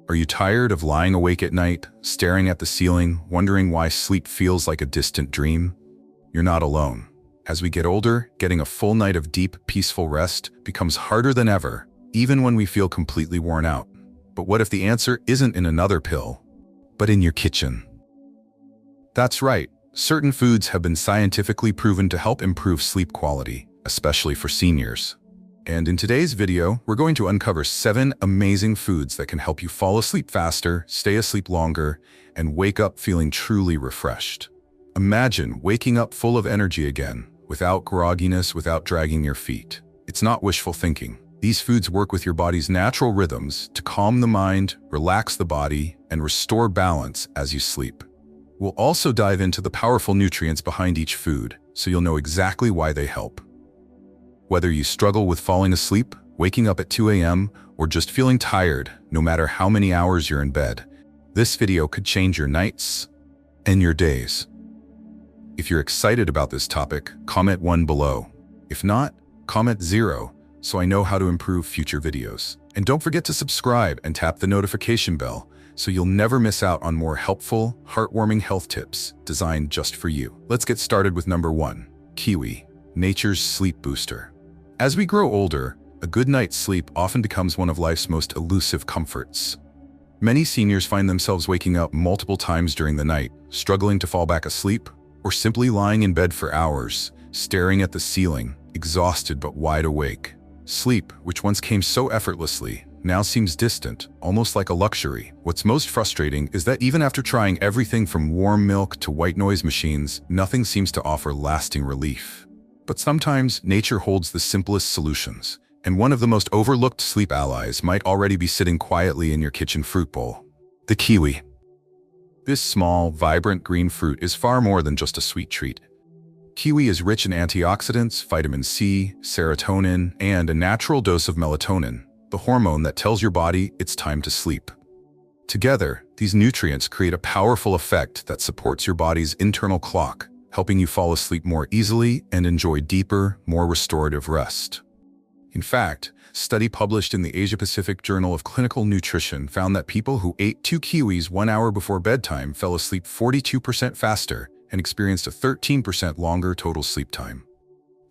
Are you tired of lying awake at night, staring at the ceiling, wondering why sleep feels like a distant dream? You're not alone. As we get older, getting a full night of deep, peaceful rest becomes harder than ever, even when we feel completely worn out. But what if the answer isn't in another pill, but in your kitchen? That's right. Certain foods have been scientifically proven to help improve sleep quality, especially for seniors. And in today's video, we're going to uncover 7 amazing foods that can help you fall asleep faster, stay asleep longer, and wake up feeling truly refreshed. Imagine waking up full of energy again, without grogginess, without dragging your feet. It's not wishful thinking. These foods work with your body's natural rhythms to calm the mind, relax the body, and restore balance as you sleep. We'll also dive into the powerful nutrients behind each food, so you'll know exactly why they help. Whether you struggle with falling asleep, waking up at 2 a.m., or just feeling tired, no matter how many hours you're in bed, this video could change your nights and your days. If you're excited about this topic, comment 1 below. If not, comment 0, so I know how to improve future videos. And don't forget to subscribe and tap the notification bell, so you'll never miss out on more helpful, heartwarming health tips designed just for you. Let's get started with number 1, kiwi, nature's sleep booster. As we grow older, a good night's sleep often becomes one of life's most elusive comforts. Many seniors find themselves waking up multiple times during the night, struggling to fall back asleep, or simply lying in bed for hours, staring at the ceiling, exhausted but wide awake. Sleep, which once came so effortlessly, now seems distant, almost like a luxury. What's most frustrating is that even after trying everything from warm milk to white noise machines, nothing seems to offer lasting relief. But sometimes nature holds the simplest solutions, and one of the most overlooked sleep allies might already be sitting quietly in your kitchen fruit bowl: the kiwi. This small, vibrant green fruit is far more than just a sweet treat. Kiwi is rich in antioxidants, vitamin C, serotonin, and a natural dose of melatonin, the hormone that tells your body it's time to sleep. Together, these nutrients create a powerful effect that supports your body's internal clock, helping you fall asleep more easily and enjoy deeper, more restorative rest. In fact, a study published in the Asia-Pacific Journal of Clinical Nutrition found that people who ate 2 kiwis 1 hour before bedtime fell asleep 42% faster and experienced a 13% longer total sleep time.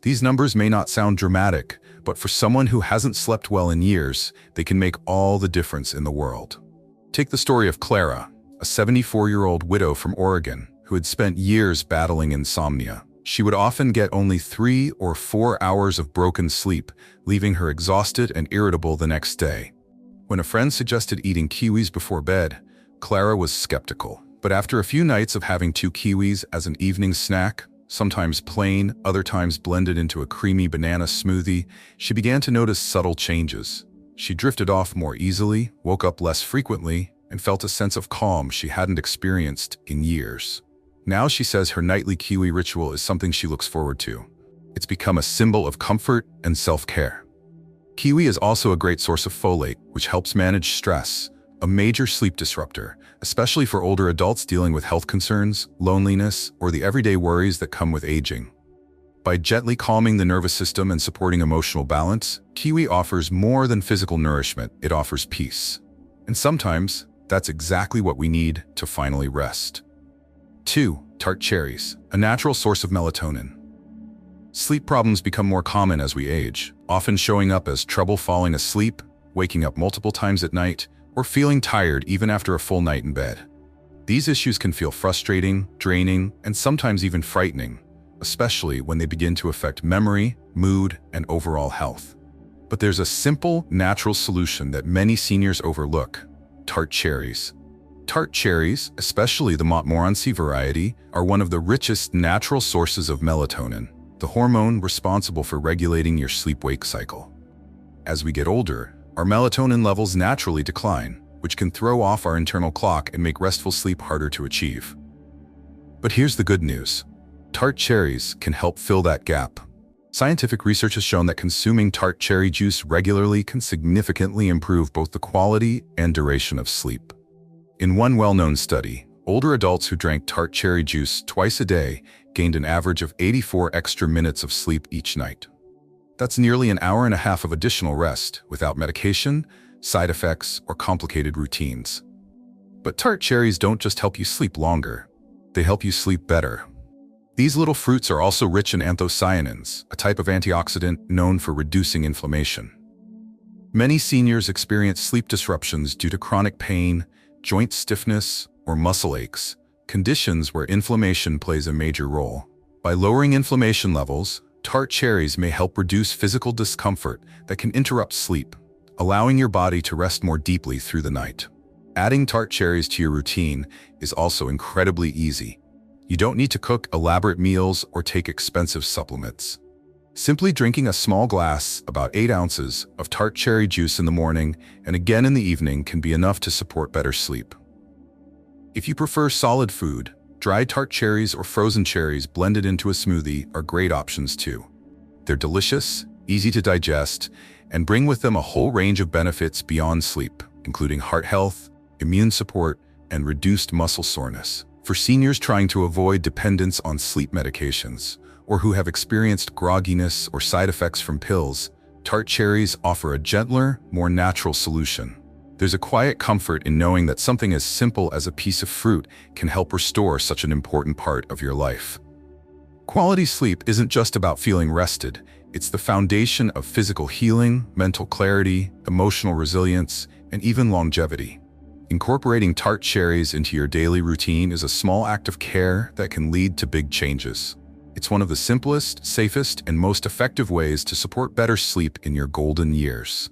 These numbers may not sound dramatic, but for someone who hasn't slept well in years, they can make all the difference in the world. Take the story of Clara, a 74-year-old widow from Oregon who had spent years battling insomnia. She would often get only 3 or 4 hours of broken sleep, leaving her exhausted and irritable the next day. When a friend suggested eating kiwis before bed, Clara was skeptical. But after a few nights of having 2 kiwis as an evening snack, sometimes plain, other times blended into a creamy banana smoothie, she began to notice subtle changes. She drifted off more easily, woke up less frequently, and felt a sense of calm she hadn't experienced in years. Now she says her nightly kiwi ritual is something she looks forward to. It's become a symbol of comfort and self-care. Kiwi is also a great source of folate, which helps manage stress, a major sleep disruptor, especially for older adults dealing with health concerns, loneliness, or the everyday worries that come with aging. By gently calming the nervous system and supporting emotional balance, kiwi offers more than physical nourishment, it offers peace. And sometimes, that's exactly what we need to finally rest. 2. Tart cherries, a natural source of melatonin. Sleep problems become more common as we age, often showing up as trouble falling asleep, waking up multiple times at night, or feeling tired even after a full night in bed. These issues can feel frustrating, draining, and sometimes even frightening, especially when they begin to affect memory, mood, and overall health. But there's a simple, natural solution that many seniors overlook: tart cherries. Tart cherries, especially the Montmorency variety, are one of the richest natural sources of melatonin, the hormone responsible for regulating your sleep-wake cycle. As we get older, our melatonin levels naturally decline, which can throw off our internal clock and make restful sleep harder to achieve. But here's the good news. Tart cherries can help fill that gap. Scientific research has shown that consuming tart cherry juice regularly can significantly improve both the quality and duration of sleep. In one well-known study, older adults who drank tart cherry juice twice a day gained an average of 84 extra minutes of sleep each night. That's nearly an hour and a half of additional rest without medication, side effects, or complicated routines. But tart cherries don't just help you sleep longer, they help you sleep better. These little fruits are also rich in anthocyanins, a type of antioxidant known for reducing inflammation. Many seniors experience sleep disruptions due to chronic pain, joint stiffness, or muscle aches, conditions where inflammation plays a major role. By lowering inflammation levels, tart cherries may help reduce physical discomfort that can interrupt sleep, allowing your body to rest more deeply through the night. Adding tart cherries to your routine is also incredibly easy. You don't need to cook elaborate meals or take expensive supplements. Simply drinking a small glass, about 8 ounces, of tart cherry juice in the morning and again in the evening can be enough to support better sleep. If you prefer solid food, dried tart cherries or frozen cherries blended into a smoothie are great options too. They're delicious, easy to digest, and bring with them a whole range of benefits beyond sleep, including heart health, immune support, and reduced muscle soreness. For seniors trying to avoid dependence on sleep medications, or who have experienced grogginess or side effects from pills, tart cherries offer a gentler, more natural solution. There's a quiet comfort in knowing that something as simple as a piece of fruit can help restore such an important part of your life. Quality sleep isn't just about feeling rested, it's the foundation of physical healing, mental clarity, emotional resilience, and even longevity. Incorporating tart cherries into your daily routine is a small act of care that can lead to big changes. It's one of the simplest, safest, and most effective ways to support better sleep in your golden years.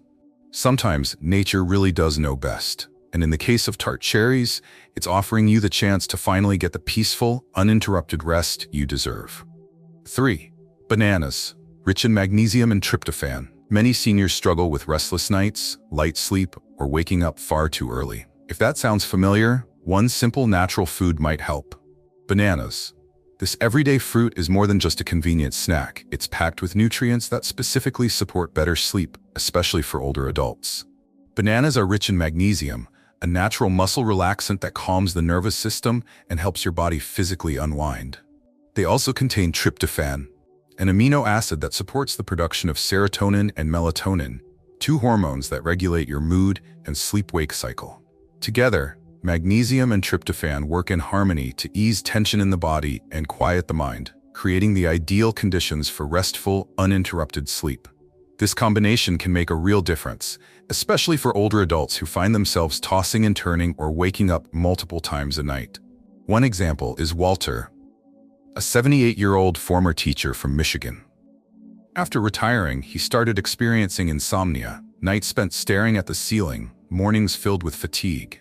Sometimes nature really does know best, and in the case of tart cherries, it's offering you the chance to finally get the peaceful, uninterrupted rest you deserve. 3. Bananas, rich in magnesium and tryptophan. Many seniors struggle with restless nights, light sleep, or waking up far too early. If that sounds familiar, one simple natural food might help. Bananas. This everyday fruit is more than just a convenient snack. It's packed with nutrients that specifically support better sleep, especially for older adults. Bananas are rich in magnesium, a natural muscle relaxant that calms the nervous system and helps your body physically unwind. They also contain tryptophan, an amino acid that supports the production of serotonin and melatonin, 2 hormones that regulate your mood and sleep-wake cycle. Together, magnesium and tryptophan work in harmony to ease tension in the body and quiet the mind, creating the ideal conditions for restful, uninterrupted sleep. This combination can make a real difference, especially for older adults who find themselves tossing and turning or waking up multiple times a night. One example is Walter, a 78-year-old former teacher from Michigan. After retiring, he started experiencing insomnia, nights spent staring at the ceiling, mornings filled with fatigue.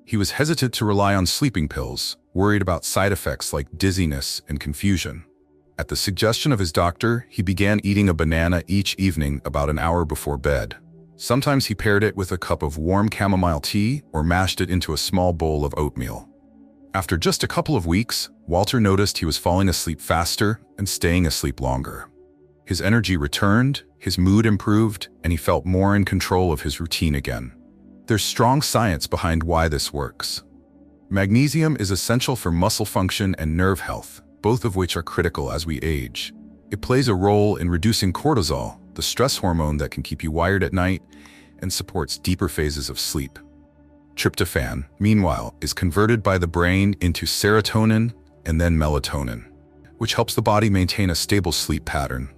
He was hesitant to rely on sleeping pills, worried about side effects like dizziness and confusion. At the suggestion of his doctor, he began eating a banana each evening about an hour before bed. Sometimes he paired it with a cup of warm chamomile tea or mashed it into a small bowl of oatmeal. After just a couple of weeks, Walter noticed he was falling asleep faster and staying asleep longer. His energy returned, his mood improved, and he felt more in control of his routine again. There's strong science behind why this works. Magnesium is essential for muscle function and nerve health, both of which are critical as we age. It plays a role in reducing cortisol, the stress hormone that can keep you wired at night, and supports deeper phases of sleep. Tryptophan, meanwhile, is converted by the brain into serotonin and then melatonin, which helps the body maintain a stable sleep pattern.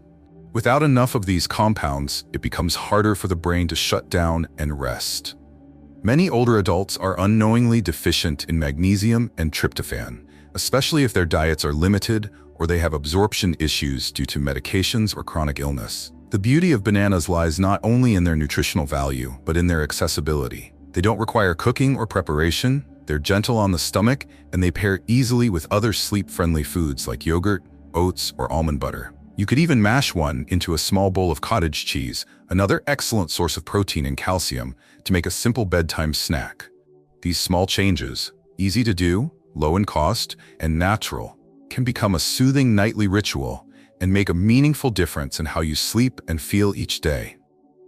Without enough of these compounds, it becomes harder for the brain to shut down and rest. Many older adults are unknowingly deficient in magnesium and tryptophan, especially if their diets are limited or they have absorption issues due to medications or chronic illness. The beauty of bananas lies not only in their nutritional value, but in their accessibility. They don't require cooking or preparation, they're gentle on the stomach, and they pair easily with other sleep-friendly foods like yogurt, oats, or almond butter. You could even mash one into a small bowl of cottage cheese, another excellent source of protein and calcium, to make a simple bedtime snack. These small changes, easy to do, low in cost, and natural, can become a soothing nightly ritual and make a meaningful difference in how you sleep and feel each day.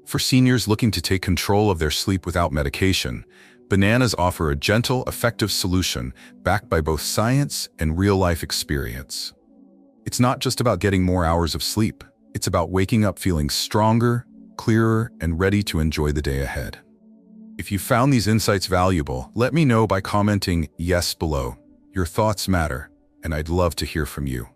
For seniors looking to take control of their sleep without medication, bananas offer a gentle, effective solution backed by both science and real-life experience. It's not just about getting more hours of sleep. It's about waking up feeling stronger, clearer, and ready to enjoy the day ahead. If you found these insights valuable, let me know by commenting yes below. Your thoughts matter, and I'd love to hear from you.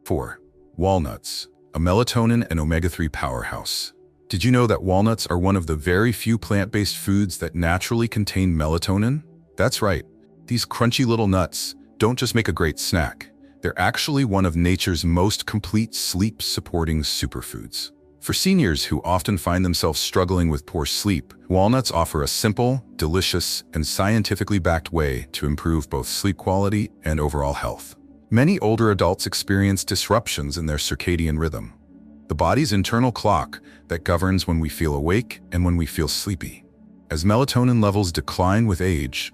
4. Walnuts, a melatonin and omega-3 powerhouse. Did you know that walnuts are one of the very few plant-based foods that naturally contain melatonin? That's right. These crunchy little nuts don't just make a great snack. They're actually one of nature's most complete sleep-supporting superfoods. For seniors who often find themselves struggling with poor sleep, walnuts offer a simple, delicious, and scientifically backed way to improve both sleep quality and overall health. Many older adults experience disruptions in their circadian rhythm, the body's internal clock that governs when we feel awake and when we feel sleepy. As melatonin levels decline with age,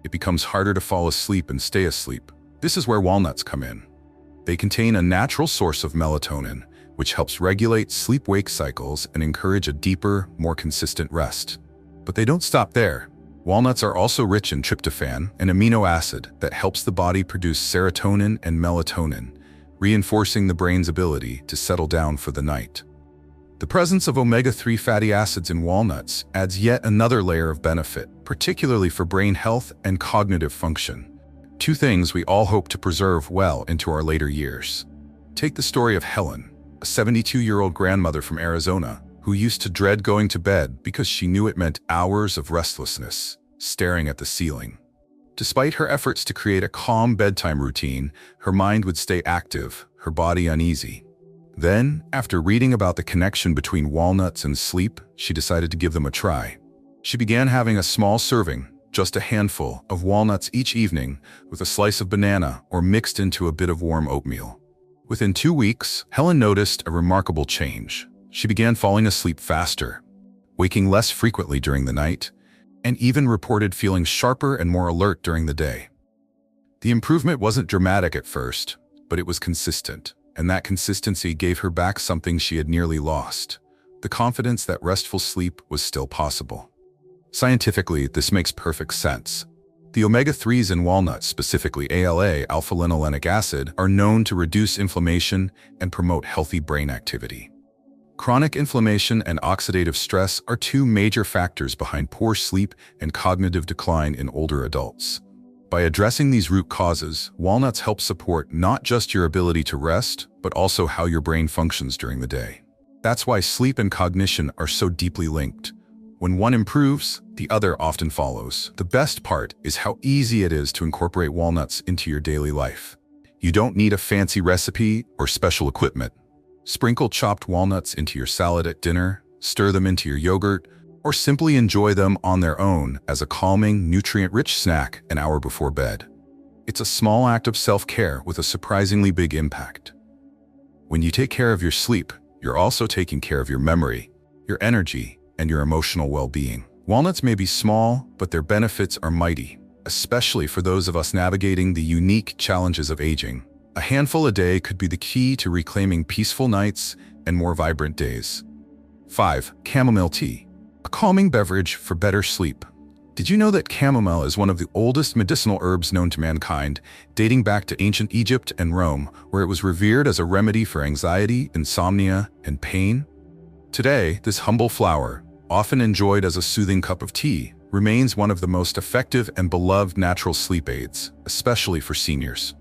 it becomes harder to fall asleep and stay asleep. This is where walnuts come in. They contain a natural source of melatonin, which helps regulate sleep-wake cycles and encourage a deeper, more consistent rest. But they don't stop there. Walnuts are also rich in tryptophan, an amino acid that helps the body produce serotonin and melatonin, reinforcing the brain's ability to settle down for the night. The presence of omega-3 fatty acids in walnuts adds yet another layer of benefit, particularly for brain health and cognitive function. Two things we all hope to preserve well into our later years. Take the story of Helen, a 72-year-old grandmother from Arizona who used to dread going to bed because she knew it meant hours of restlessness, staring at the ceiling. Despite her efforts to create a calm bedtime routine, her mind would stay active, her body uneasy. Then, after reading about the connection between walnuts and sleep, she decided to give them a try. She began having a small serving, just a handful, of walnuts each evening with a slice of banana or mixed into a bit of warm oatmeal. Within 2 weeks, Helen noticed a remarkable change. She began falling asleep faster, waking less frequently during the night, and even reported feeling sharper and more alert during the day. The improvement wasn't dramatic at first, but it was consistent, and that consistency gave her back something she had nearly lost: the confidence that restful sleep was still possible. Scientifically, this makes perfect sense. The omega-3s in walnuts, specifically ALA, alpha-linolenic acid, are known to reduce inflammation and promote healthy brain activity. Chronic inflammation and oxidative stress are two major factors behind poor sleep and cognitive decline in older adults. By addressing these root causes, walnuts help support not just your ability to rest, but also how your brain functions during the day. That's why sleep and cognition are so deeply linked. When one improves, the other often follows. The best part is how easy it is to incorporate walnuts into your daily life. You don't need a fancy recipe or special equipment. Sprinkle chopped walnuts into your salad at dinner, stir them into your yogurt, or simply enjoy them on their own as a calming, nutrient-rich snack an hour before bed. It's a small act of self-care with a surprisingly big impact. When you take care of your sleep, you're also taking care of your memory, your energy, and your emotional well-being. Walnuts may be small, but their benefits are mighty, especially for those of us navigating the unique challenges of aging. A handful a day could be the key to reclaiming peaceful nights and more vibrant days. 5. Chamomile tea, a calming beverage for better sleep. Did you know that chamomile is one of the oldest medicinal herbs known to mankind, dating back to ancient Egypt and Rome, where it was revered as a remedy for anxiety, insomnia, and pain? Today, this humble flower, often enjoyed as a soothing cup of tea, remains one of the most effective and beloved natural sleep aids, especially for seniors.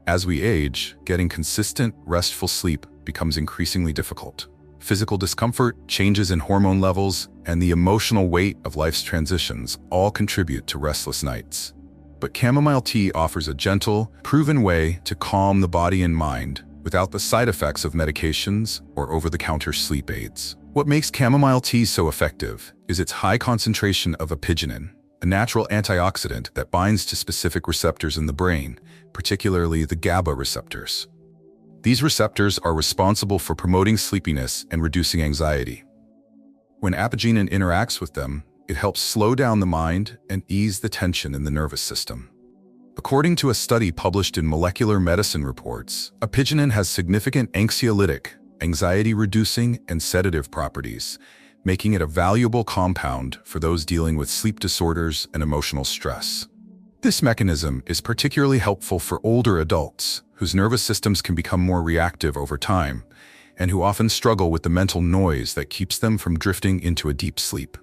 As we age, getting consistent, restful sleep becomes increasingly difficult. Physical discomfort, changes in hormone levels, and the emotional weight of life's transitions all contribute to restless nights. But chamomile tea offers a gentle, proven way to calm the body and mind without the side effects of medications or over-the-counter sleep aids. What makes chamomile tea so effective is its high concentration of apigenin, a natural antioxidant that binds to specific receptors in the brain, particularly the GABA receptors. These receptors are responsible for promoting sleepiness and reducing anxiety. When apigenin interacts with them, it helps slow down the mind and ease the tension in the nervous system. According to a study published in Molecular Medicine Reports, apigenin has significant anxiolytic, anxiety-reducing, and sedative properties, making it a valuable compound for those dealing with sleep disorders and emotional stress. This mechanism is particularly helpful for older adults, whose nervous systems can become more reactive over time, and who often struggle with the mental noise that keeps them from drifting into a deep sleep.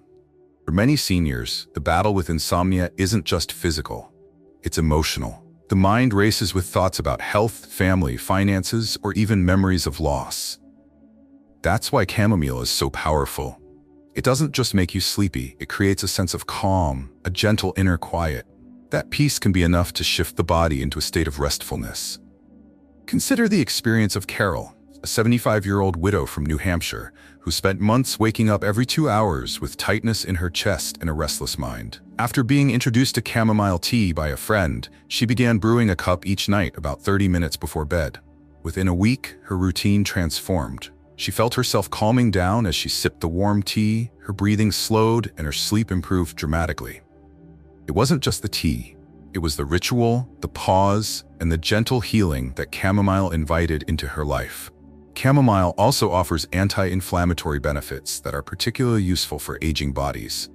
For many seniors, the battle with insomnia isn't just physical, it's emotional. The mind races with thoughts about health, family, finances, or even memories of loss. That's why chamomile is so powerful. It doesn't just make you sleepy, it creates a sense of calm, a gentle inner quiet. That peace can be enough to shift the body into a state of restfulness. Consider the experience of Carol, a 75-year-old widow from New Hampshire, who spent months waking up every 2 hours with tightness in her chest and a restless mind. After being introduced to chamomile tea by a friend, she began brewing a cup each night about 30 minutes before bed. Within a week, her routine transformed. She felt herself calming down as she sipped the warm tea, her breathing slowed, and her sleep improved dramatically. It wasn't just the tea. It was the ritual, the pause, and the gentle healing that chamomile invited into her life. Chamomile also offers anti-inflammatory benefits that are particularly useful for aging bodies.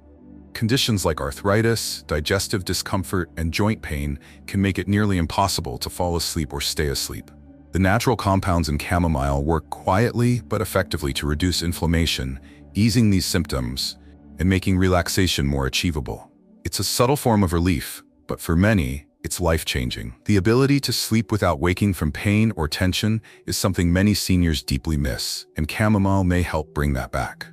Conditions like arthritis, digestive discomfort, and joint pain can make it nearly impossible to fall asleep or stay asleep. The natural compounds in chamomile work quietly but effectively to reduce inflammation, easing these symptoms and making relaxation more achievable. It's a subtle form of relief, but for many, it's life-changing. The ability to sleep without waking from pain or tension is something many seniors deeply miss, and chamomile may help bring that back.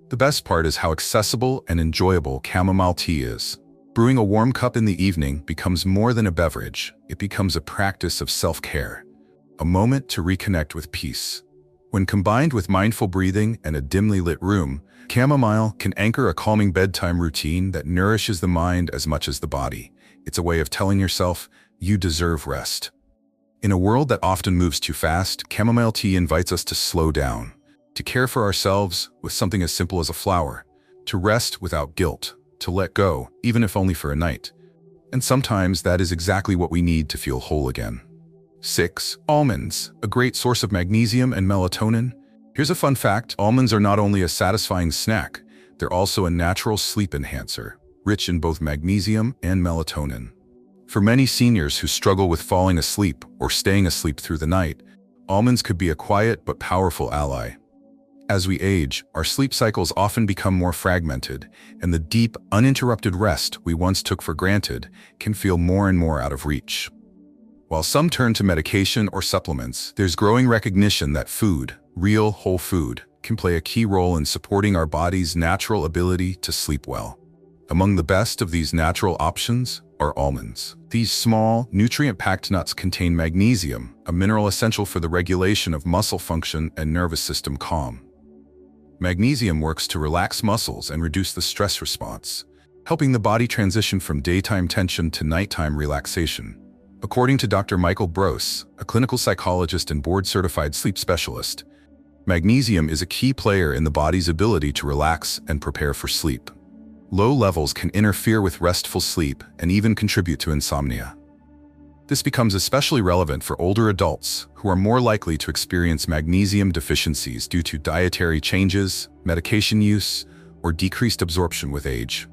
The best part is how accessible and enjoyable chamomile tea is. Brewing a warm cup in the evening becomes more than a beverage. It becomes a practice of self-care, a moment to reconnect with peace. When combined with mindful breathing and a dimly lit room, chamomile can anchor a calming bedtime routine that nourishes the mind as much as the body. It's a way of telling yourself, you deserve rest. In a world that often moves too fast, chamomile tea invites us to slow down, to care for ourselves with something as simple as a flower, to rest without guilt, to let go, even if only for a night. And sometimes that is exactly what we need to feel whole again. 6. Almonds, a great source of magnesium and melatonin. Here's a fun fact: almonds are not only a satisfying snack, they're also a natural sleep enhancer, rich in both magnesium and melatonin. For many seniors who struggle with falling asleep or staying asleep through the night, almonds could be a quiet but powerful ally. As we age, our sleep cycles often become more fragmented, and the deep, uninterrupted rest we once took for granted can feel more and more out of reach. While some turn to medication or supplements, there's growing recognition that food, real whole food, can play a key role in supporting our body's natural ability to sleep well. Among the best of these natural options are almonds. These small, nutrient-packed nuts contain magnesium, a mineral essential for the regulation of muscle function and nervous system calm. Magnesium works to relax muscles and reduce the stress response, helping the body transition from daytime tension to nighttime relaxation. According to Dr. Michael Brose, a clinical psychologist and board-certified sleep specialist, magnesium is a key player in the body's ability to relax and prepare for sleep. Low levels can interfere with restful sleep and even contribute to insomnia. This becomes especially relevant for older adults who are more likely to experience magnesium deficiencies due to dietary changes, medication use, or decreased absorption with age.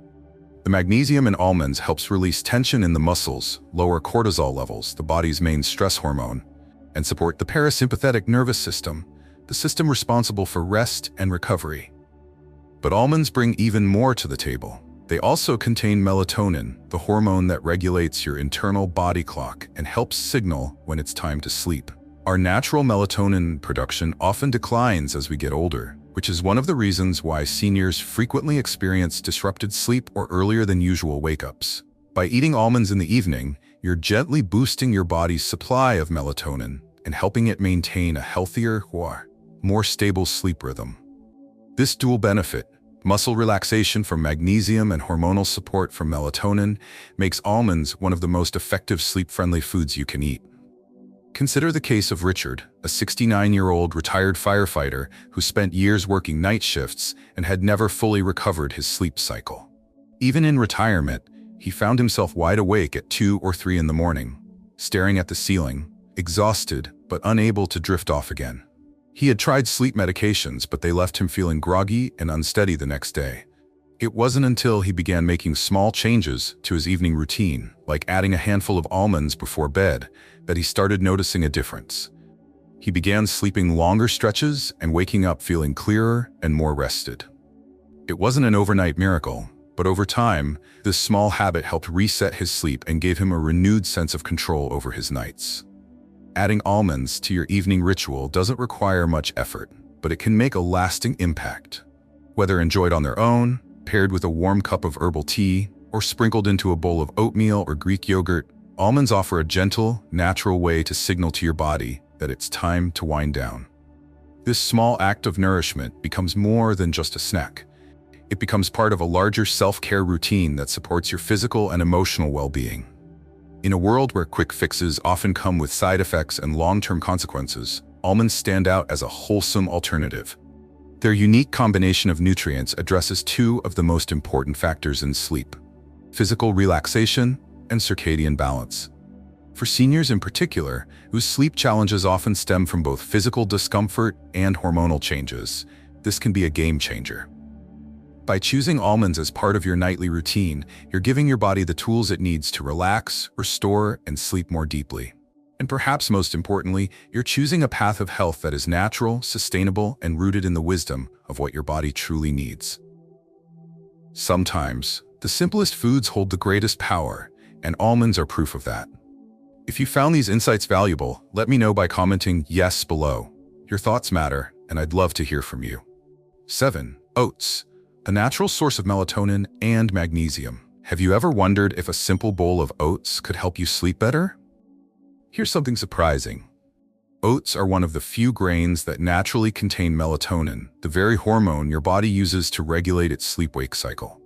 The magnesium in almonds helps release tension in the muscles, lower cortisol levels, the body's main stress hormone, and support the parasympathetic nervous system, the system responsible for rest and recovery. But almonds bring even more to the table. They also contain melatonin, the hormone that regulates your internal body clock and helps signal when it's time to sleep. Our natural melatonin production often declines as we get older, which is one of the reasons why seniors frequently experience disrupted sleep or earlier than usual wake-ups. By eating almonds in the evening, you're gently boosting your body's supply of melatonin and helping it maintain a healthier, more stable sleep rhythm. This dual benefit, muscle relaxation from magnesium and hormonal support from melatonin, makes almonds one of the most effective sleep-friendly foods you can eat. Consider the case of Richard, a 69-year-old retired firefighter who spent years working night shifts and had never fully recovered his sleep cycle. Even in retirement, he found himself wide awake at 2 or 3 in the morning, staring at the ceiling, exhausted but unable to drift off again. He had tried sleep medications, but they left him feeling groggy and unsteady the next day. It wasn't until he began making small changes to his evening routine, like adding a handful of almonds before bed, that he started noticing a difference. He began sleeping longer stretches and waking up feeling clearer and more rested. It wasn't an overnight miracle, but over time, this small habit helped reset his sleep and gave him a renewed sense of control over his nights. Adding almonds to your evening ritual doesn't require much effort, but it can make a lasting impact. Whether enjoyed on their own, paired with a warm cup of herbal tea, or sprinkled into a bowl of oatmeal or Greek yogurt, almonds offer a gentle, natural way to signal to your body that it's time to wind down. This small act of nourishment becomes more than just a snack. It becomes part of a larger self-care routine that supports your physical and emotional well-being. In a world where quick fixes often come with side effects and long-term consequences, almonds stand out as a wholesome alternative. Their unique combination of nutrients addresses two of the most important factors in sleep: physical relaxation and circadian balance. For seniors in particular, whose sleep challenges often stem from both physical discomfort and hormonal changes, this can be a game changer. By choosing almonds as part of your nightly routine, you're giving your body the tools it needs to relax, restore, and sleep more deeply. And perhaps most importantly, you're choosing a path of health that is natural, sustainable, and rooted in the wisdom of what your body truly needs. Sometimes, the simplest foods hold the greatest power, and almonds are proof of that. If you found these insights valuable, let me know by commenting yes below. Your thoughts matter, and I'd love to hear from you. 7. Oats, a natural source of melatonin and magnesium. Have you ever wondered if a simple bowl of oats could help you sleep better? Here's something surprising. Oats are one of the few grains that naturally contain melatonin, the very hormone your body uses to regulate its sleep-wake cycle.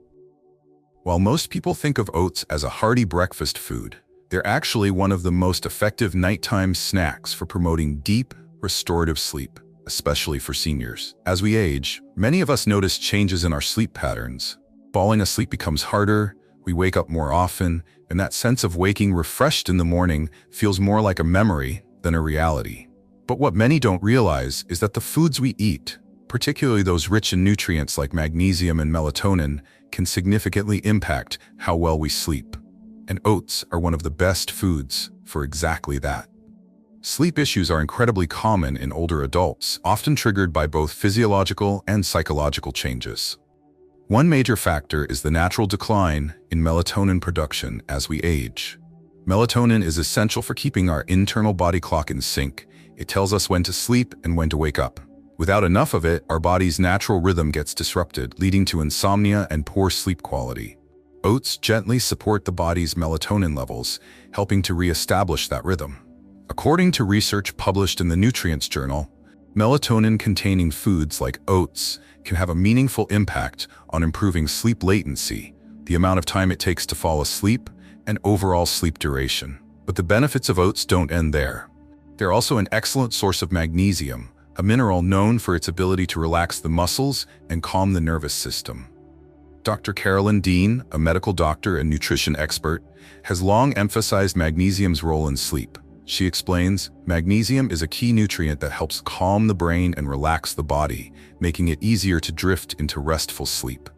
While most people think of oats as a hearty breakfast food, they're actually one of the most effective nighttime snacks for promoting deep, restorative sleep, especially for seniors. As we age, many of us notice changes in our sleep patterns. Falling asleep becomes harder, we wake up more often, and that sense of waking refreshed in the morning feels more like a memory than a reality. But what many don't realize is that the foods we eat, particularly those rich in nutrients like magnesium and melatonin, can significantly impact how well we sleep. And oats are one of the best foods for exactly that. Sleep issues are incredibly common in older adults, often triggered by both physiological and psychological changes. One major factor is the natural decline in melatonin production as we age. Melatonin is essential for keeping our internal body clock in sync. It tells us when to sleep and when to wake up. Without enough of it, our body's natural rhythm gets disrupted, leading to insomnia and poor sleep quality. Oats gently support the body's melatonin levels, helping to re-establish that rhythm. According to research published in the Nutrients Journal, melatonin-containing foods like oats can have a meaningful impact on improving sleep latency, the amount of time it takes to fall asleep, and overall sleep duration. But the benefits of oats don't end there. They're also an excellent source of magnesium, a mineral known for its ability to relax the muscles and calm the nervous system. Dr. Carolyn Dean, a medical doctor and nutrition expert, has long emphasized magnesium's role in sleep. She explains, magnesium is a key nutrient that helps calm the brain and relax the body, making it easier to drift into restful sleep.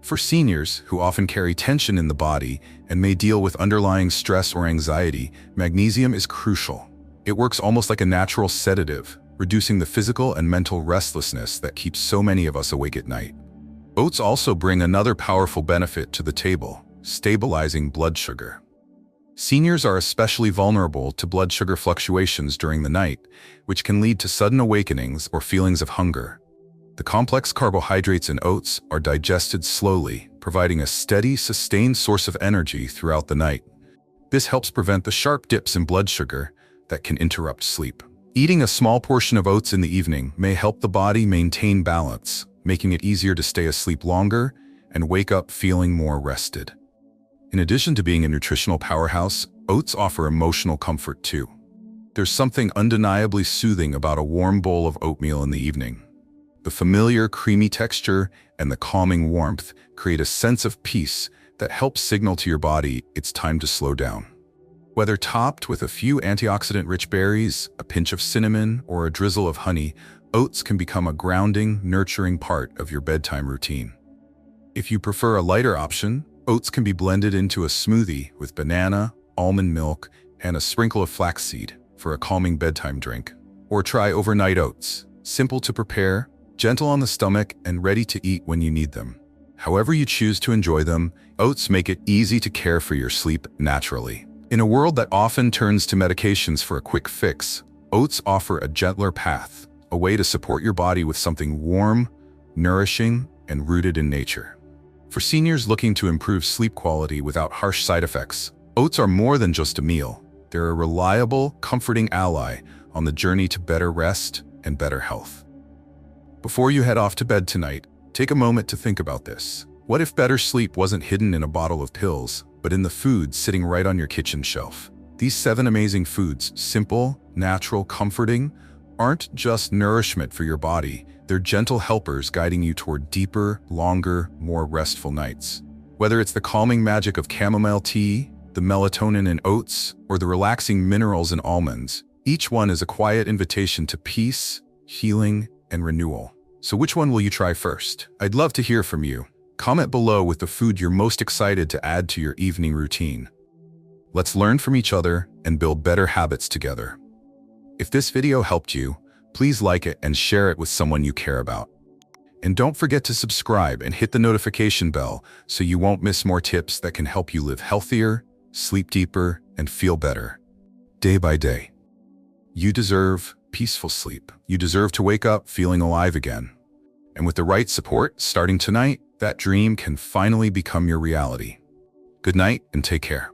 For seniors, who often carry tension in the body and may deal with underlying stress or anxiety, magnesium is crucial. It works almost like a natural sedative, reducing the physical and mental restlessness that keeps so many of us awake at night. Oats also bring another powerful benefit to the table: stabilizing blood sugar. Seniors are especially vulnerable to blood sugar fluctuations during the night, which can lead to sudden awakenings or feelings of hunger. The complex carbohydrates in oats are digested slowly, providing a steady, sustained source of energy throughout the night. This helps prevent the sharp dips in blood sugar that can interrupt sleep. Eating a small portion of oats in the evening may help the body maintain balance, making it easier to stay asleep longer and wake up feeling more rested. In addition to being a nutritional powerhouse, oats offer emotional comfort too. There's something undeniably soothing about a warm bowl of oatmeal in the evening. The familiar creamy texture and the calming warmth create a sense of peace that helps signal to your body it's time to slow down. Whether topped with a few antioxidant-rich berries, a pinch of cinnamon, or a drizzle of honey, oats can become a grounding, nurturing part of your bedtime routine. If you prefer a lighter option, oats can be blended into a smoothie with banana, almond milk, and a sprinkle of flaxseed for a calming bedtime drink. Or try overnight oats. Simple to prepare, gentle on the stomach and ready to eat when you need them. However you choose to enjoy them, oats make it easy to care for your sleep naturally. In a world that often turns to medications for a quick fix, oats offer a gentler path, a way to support your body with something warm, nourishing, and rooted in nature. For seniors looking to improve sleep quality without harsh side effects, oats are more than just a meal. They're a reliable, comforting ally on the journey to better rest and better health. Before you head off to bed tonight, take a moment to think about this. What if better sleep wasn't hidden in a bottle of pills, but in the food sitting right on your kitchen shelf? These 7 amazing foods, simple, natural, comforting, aren't just nourishment for your body. They're gentle helpers guiding you toward deeper, longer, more restful nights. Whether it's the calming magic of chamomile tea, the melatonin in oats, or the relaxing minerals in almonds, each one is a quiet invitation to peace, healing, and renewal. So which one will you try first? I'd love to hear from you. Comment below with the food you're most excited to add to your evening routine. Let's learn from each other and build better habits together. If this video helped you, please like it and share it with someone you care about. And don't forget to subscribe and hit the notification bell so you won't miss more tips that can help you live healthier, sleep deeper, and feel better, day by day. You deserve peaceful sleep. You deserve to wake up feeling alive again. And with the right support, starting tonight, that dream can finally become your reality. Good night and take care.